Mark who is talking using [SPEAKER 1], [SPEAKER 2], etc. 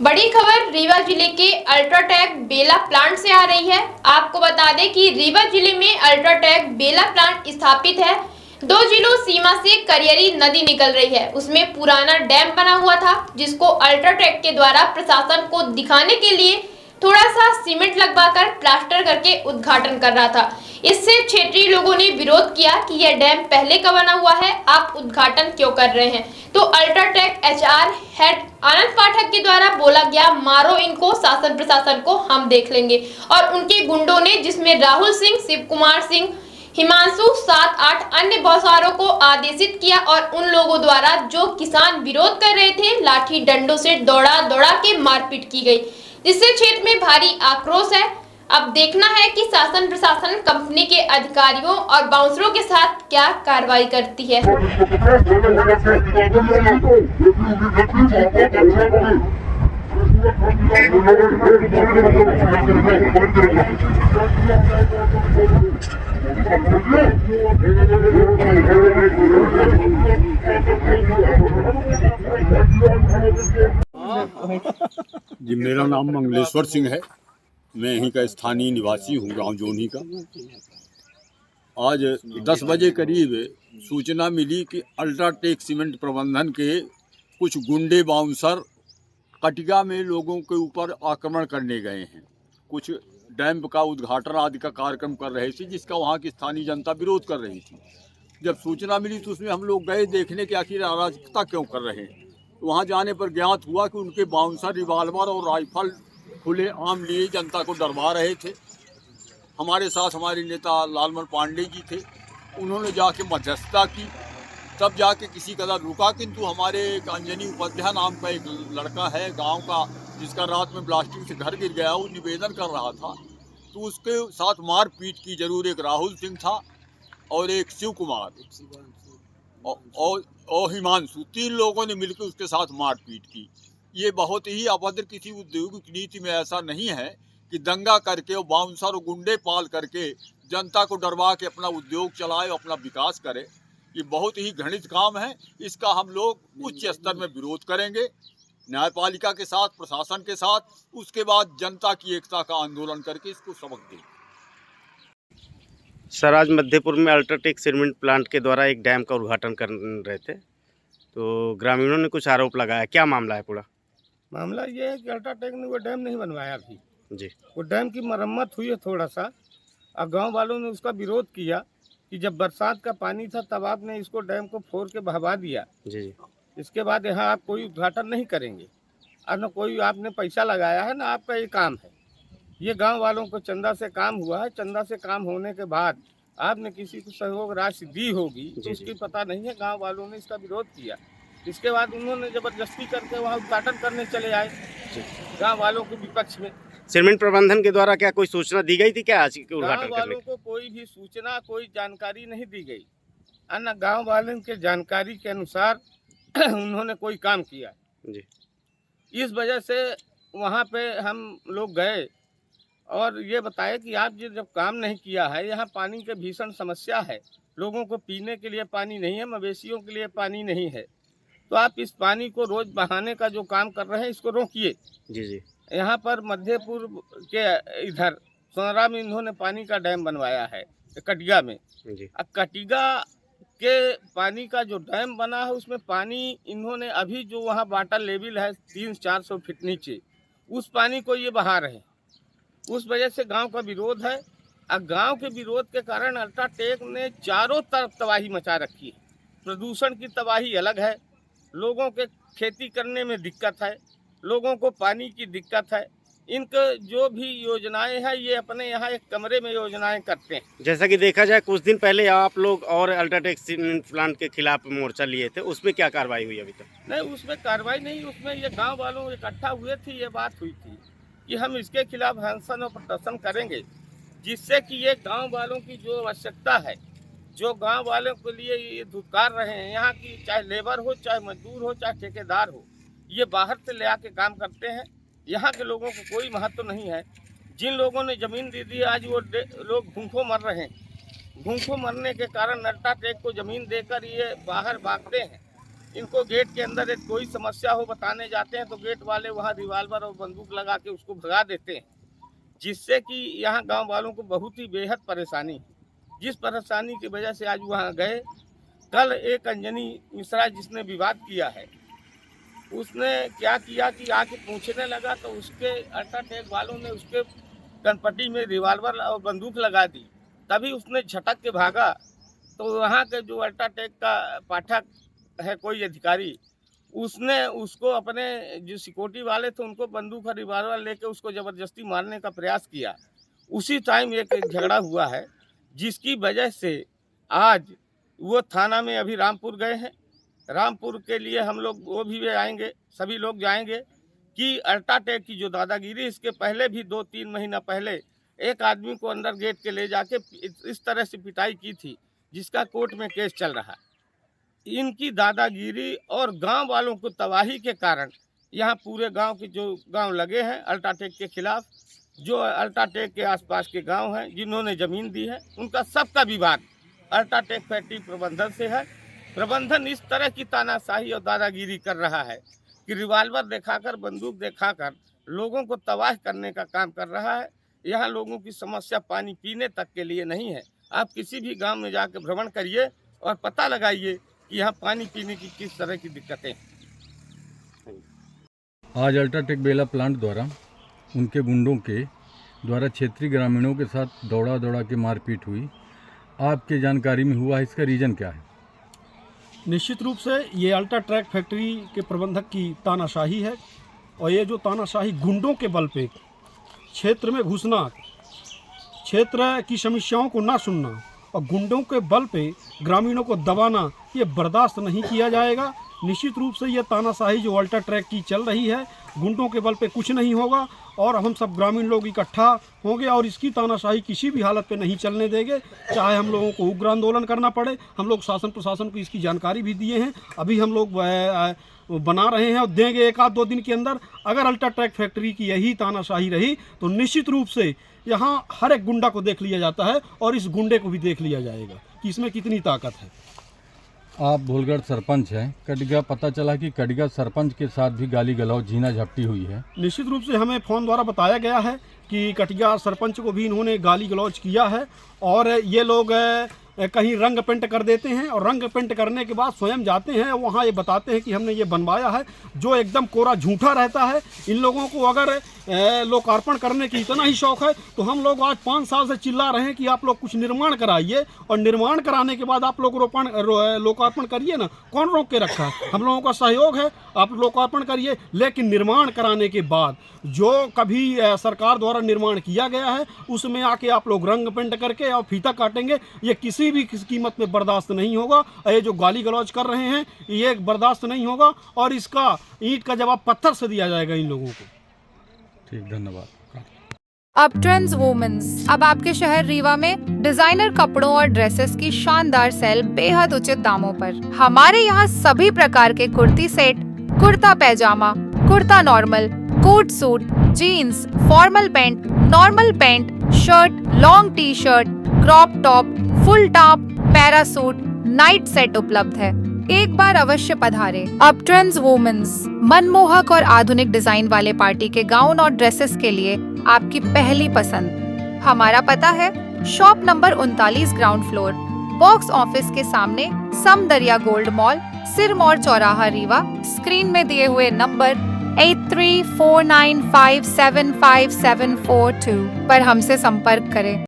[SPEAKER 1] बड़ी खबर रीवा जिले के अल्ट्राटेक बेला प्लांट से आ रही है। आपको बता दें कि रीवा जिले में अल्ट्राटेक बेला प्लांट स्थापित है। 2 जिलों सीमा से करियरी नदी निकल रही है, उसमें पुराना डैम बना हुआ था, जिसको अल्ट्राटेक के द्वारा प्रशासन को दिखाने के लिए थोड़ा सा सीमेंट लगवाकर प्लास्टर करके उद्घाटन कर रहा था। इससे क्षेत्रीय लोगों ने विरोध किया कि यह डैम पहले का बना हुआ है, आप उद्घाटन क्यों कर रहे हैं। तो अल्ट्राटेक एचआर हेड आनंद पाठक के द्वारा बोला गया, मारो इनको, शासन प्रशासन को हम देख लेंगे। और उनके गुंडों ने, जिसमें राहुल सिंह, शिव कुमार सिंह, हिमांशु, 7-8 अन्य बहुसारों को आदेशित किया और उन लोगों द्वारा जो किसान विरोध कर रहे थे, लाठी डंडों से दौड़ा दौड़ा के मारपीट की गई, जिससे क्षेत्र में भारी आक्रोश है। अब देखना है कि शासन प्रशासन कंपनी के अधिकारियों और बाउंसरों के साथ क्या कार्रवाई करती है।
[SPEAKER 2] जी, मेरा नाम मंगलेश्वर सिंह है। मैं यहीं का स्थानीय निवासी हूँ, गांव जोनी का। आज 10 बजे करीब सूचना मिली कि अल्ट्राटेक सीमेंट प्रबंधन के कुछ गुंडे बाउंसर कटिया में लोगों के ऊपर आक्रमण करने गए हैं। कुछ डैम का उद्घाटन आदि का कार्यक्रम कर रहे थे, जिसका वहाँ की स्थानीय जनता विरोध कर रही थी। जब सूचना मिली तो उसमें हम लोग गए देखने कि आखिर अराजकता क्यों कर रहे हैं। वहाँ जाने पर ज्ञात हुआ कि उनके बाउंसर रिवाल्वर और राइफल खुले आम लिए जनता को डरवा रहे थे। हमारे साथ हमारे नेता लालमन पांडे जी थे, उन्होंने जाके मध्यस्थता की, तब जाके किसी कदर रुका। किंतु हमारे अंजनी उपाध्याय नाम का एक लड़का है गांव का, जिसका रात में ब्लास्टिंग से घर गिर गया, वो निवेदन कर रहा था, तो उसके साथ मारपीट की। जरूर एक राहुल सिंह था और एक शिव कुमार और हिमांशु, 3 लोगों ने मिलकर उसके साथ मारपीट की। ये बहुत ही अभद्र, किसी औद्योगिक नीति में ऐसा नहीं है कि दंगा करके और बाउंसर और गुंडे पाल करके जनता को डरवा के अपना उद्योग चलाए, अपना विकास करे। ये बहुत ही घृणित काम है। इसका हम लोग उच्च स्तर में विरोध करेंगे, न्यायपालिका के साथ, प्रशासन के साथ। उसके बाद जनता की एकता का आंदोलन करके इसको सबक देंगे।
[SPEAKER 3] सर, आज मध्यपुर में अल्ट्राटेक सीमेंट प्लांट के द्वारा एक डैम का उद्घाटन कर रहे थे, तो ग्रामीणों ने कुछ आरोप लगाया। क्या मामला है पूरा?
[SPEAKER 4] मामला ये है कि अल्ट्राटेक ने वो डैम नहीं बनवाया अभी
[SPEAKER 3] जी।
[SPEAKER 4] वो डैम की मरम्मत हुई है थोड़ा सा, और गांव वालों ने उसका विरोध किया कि जब बरसात का पानी था तब आपने इसको डैम को फोड़ के बहवा दिया।
[SPEAKER 3] जी जी।
[SPEAKER 4] इसके बाद यहाँ आप कोई उद्घाटन नहीं करेंगे और न कोई आपने पैसा लगाया है, ना आपका ये काम है। ये गांव वालों को चंदा से काम हुआ है। चंदा से काम होने के बाद आपने किसी को सहयोग राशि दी होगी तो उसकी पता नहीं है। गांव वालों ने इसका विरोध किया, इसके बाद उन्होंने जबरदस्ती करके वहाँ उद्घाटन करने चले आए गांव वालों के विपक्ष में।
[SPEAKER 3] सीमेंट प्रबंधन के द्वारा क्या कोई सूचना दी गई थी क्या आज के उद्घाटन
[SPEAKER 4] गांव
[SPEAKER 3] करने
[SPEAKER 4] वालों को कोई भी सूचना, कोई जानकारी नहीं दी गई। अन्य गांव वालों के जानकारी के अनुसार उन्होंने कोई काम किया
[SPEAKER 3] जी।
[SPEAKER 4] इस वजह से वहाँ पे हम लोग गए और ये बताए कि आप जब काम नहीं किया है, यहाँ पानी की भीषण समस्या है, लोगों को पीने के लिए पानी नहीं है, मवेशियों के लिए पानी नहीं है, तो आप इस पानी को रोज बहाने का जो काम कर रहे हैं इसको रोकिए।
[SPEAKER 3] जी जी।
[SPEAKER 4] यहाँ पर मध्यपुर के इधर सोनरा में इन्होंने पानी का डैम बनवाया है, कटिया में
[SPEAKER 3] जी।
[SPEAKER 4] अब कटिया के पानी का जो डैम बना है उसमें पानी इन्होंने अभी जो वहाँ वाटर लेवल है 300-400 फीट नीचे, उस पानी को ये बहा रहे हैं। उस वजह से गांव का विरोध है और गांव के विरोध के कारण अल्ट्राटेक ने चारों तरफ तबाही मचा रखी है। प्रदूषण की तबाही अलग है, लोगों के खेती करने में दिक्कत है, लोगों को पानी की दिक्कत है। इनके जो भी योजनाएं हैं ये अपने यहाँ एक कमरे में योजनाएं करते हैं।
[SPEAKER 3] जैसा कि देखा जाए, कुछ दिन पहले आप लोग और अल्ट्राटेक सीमेंट प्लांट के खिलाफ मोर्चा लिए थे, उसमें क्या कार्रवाई हुई अभी तक?
[SPEAKER 4] नहीं, उसमें कार्रवाई नहीं, उसमें ये गांव वालों इकट्ठा हुए थे, ये बात हुई थी कि हम इसके खिलाफ अनशन और प्रदर्शन करेंगे, जिससे कि ये गांव वालों की जो आवश्यकता है, जो गांव वालों के लिए ये धुतकार रहे हैं, यहाँ की चाहे लेबर हो, चाहे मजदूर हो, चाहे ठेकेदार हो, ये बाहर से ले आके काम करते हैं। यहाँ के लोगों को कोई महत्व नहीं है। जिन लोगों ने ज़मीन दे दी आज वो लोग भूखों मर रहे हैं। भूखों मरने के कारण अल्ट्राटेक को ज़मीन देकर ये बाहर भागते हैं। इनको गेट के अंदर एक कोई समस्या हो बताने जाते हैं तो गेट वाले वहाँ रिवाल्वर और बंदूक लगा के उसको भगा देते हैं, जिससे कि यहाँ गांव वालों को बहुत ही बेहद परेशानी, जिस परेशानी की वजह से आज वहाँ गए। कल एक अंजनी मिश्रा जिसने विवाद किया है, उसने क्या किया कि आके पूछने लगा तो उसके अल्ट्राटेक वालों ने उसके कनपट्टी में रिवाल्वर और बंदूक लगा दी। तभी उसने झटक के भागा तो वहाँ के जो अल्ट्राटेक का पाठक है कोई अधिकारी, उसने उसको अपने जो सिक्योरिटी वाले थे उनको बंदूक और रिवाल्वर लेके उसको ज़बरदस्ती मारने का प्रयास किया। उसी टाइम एक झगड़ा हुआ है, जिसकी वजह से आज वो थाना में अभी रामपुर गए हैं। रामपुर के लिए हम लोग वो भी आएंगे, सभी लोग जाएंगे कि अल्ट्राटेक की जो दादागिरी, इसके पहले भी 2-3 महीना पहले एक आदमी को अंदर गेट के ले जाके इस तरह से पिटाई की थी, जिसका कोर्ट में केस चल रहा है। इनकी दादागिरी और गांव वालों को तबाही के कारण यहाँ पूरे गांव के जो गांव लगे हैं अल्ट्राटेक के खिलाफ, जो अल्ट्राटेक के आसपास के गांव हैं जिन्होंने ज़मीन दी है, उनका सबका विवाद अल्ट्राटेक फैक्ट्री प्रबंधन से है। प्रबंधन इस तरह की तानाशाही और दादागिरी कर रहा है कि रिवाल्वर दिखाकर, बंदूक दिखाकर लोगों को तबाह करने का काम कर रहा है। यहाँ लोगों की समस्या पानी पीने तक के लिए नहीं है। आप किसी भी गांव में जाकर भ्रमण करिए और पता लगाइए कि यहाँ पानी पीने की किस तरह की दिक्कतें हैं।
[SPEAKER 5] आज अल्ट्राटेक बेला प्लांट द्वारा उनके गुंडों के द्वारा क्षेत्रीय ग्रामीणों के साथ दौड़ा के मारपीट हुई। आपके जानकारी में हुआ, इसका रीज़न क्या है?
[SPEAKER 6] निश्चित रूप से ये अल्ट्राटेक फैक्ट्री के प्रबंधक की तानाशाही है, और ये जो तानाशाही गुंडों के बल पे क्षेत्र में घुसना, क्षेत्र की समस्याओं को ना सुनना और गुंडों के बल पे ग्रामीणों को दबाना, ये बर्दाश्त नहीं किया जाएगा। निश्चित रूप से ये तानाशाही जो अल्ट्राटेक की चल रही है, गुंडों के बल पे कुछ नहीं होगा और हम सब ग्रामीण लोग इकट्ठा होंगे और इसकी तानाशाही किसी भी हालत पे नहीं चलने देंगे, चाहे हम लोगों को उग्र आंदोलन करना पड़े। हम लोग शासन प्रशासन को इसकी जानकारी भी दिए हैं, अभी हम लोग बना रहे हैं और देंगे 1-2 दिन के अंदर। अगर अल्ट्राटेक फैक्ट्री की यही तानाशाही रही तो निश्चित रूप से यहाँ हर एक गुंडा को देख लिया जाता है और इस गुंडे को भी देख लिया जाएगा कि इसमें कितनी ताकत है।
[SPEAKER 5] आप भोलगढ़ सरपंच हैं, कटगा पता चला कि कटगा सरपंच के साथ भी गाली गलौज, झीना झपटी हुई है।
[SPEAKER 6] निश्चित रूप से हमें फ़ोन द्वारा बताया गया है कि कटिया सरपंच को भी इन्होंने गाली गलौज किया है और ये लोग कहीं रंग पेंट कर देते हैं और रंग पेंट करने के बाद स्वयं जाते हैं वहाँ ये बताते हैं कि हमने ये बनवाया है, जो एकदम कोरा झूठा रहता है। इन लोगों को अगर लोकार्पण करने की इतना ही शौक है तो हम लोग आज 5 साल से चिल्ला रहे हैं कि आप लोग कुछ निर्माण कराइए और निर्माण कराने के बाद आप लोग लोकार्पण करिए ना। कौन रोक के रखा है? हम लोगों का सहयोग है, आप लोकार्पण करिए, लेकिन निर्माण कराने के बाद जो कभी सरकार द्वारा निर्माण किया गया है उसमें आके आप लोग रंग पेंट करके और फीता काटेंगे, ये किसी भी कीमत में बर्दाश्त नहीं होगा। ये जो गाली गलौज कर रहे हैं ये बर्दाश्त नहीं होगा और इसका ईंट का जवाब पत्थर से दिया जाएगा इन लोगों को।
[SPEAKER 5] ठीक, धन्यवाद।
[SPEAKER 7] अपट्रेंड्स वुमेन्स अब आपके शहर रीवा में डिजाइनर कपड़ों और ड्रेसेस की शानदार सेल बेहद उचित दामों पर। हमारे यहाँ सभी प्रकार के kurti set, kurta pyjama, kurta normal, coat suit, jeans, formal pant, normal pant, shirt, long T shirt, crop top, full top, parachute, night set उपलब्ध है। एक बार अवश्य पधारे। अपट्रेंड्स वुमेन्स मनमोहक और आधुनिक डिजाइन वाले पार्टी के गाउन और ड्रेसेस के लिए आपकी पहली पसंद। हमारा पता है shop number 39 ground floor, box office के सामने, समदरिया गोल्ड मॉल, सिरमौर चौराहा रीवा। स्क्रीन में दिए हुए नंबर 8349575742 पर हमसे संपर्क करें।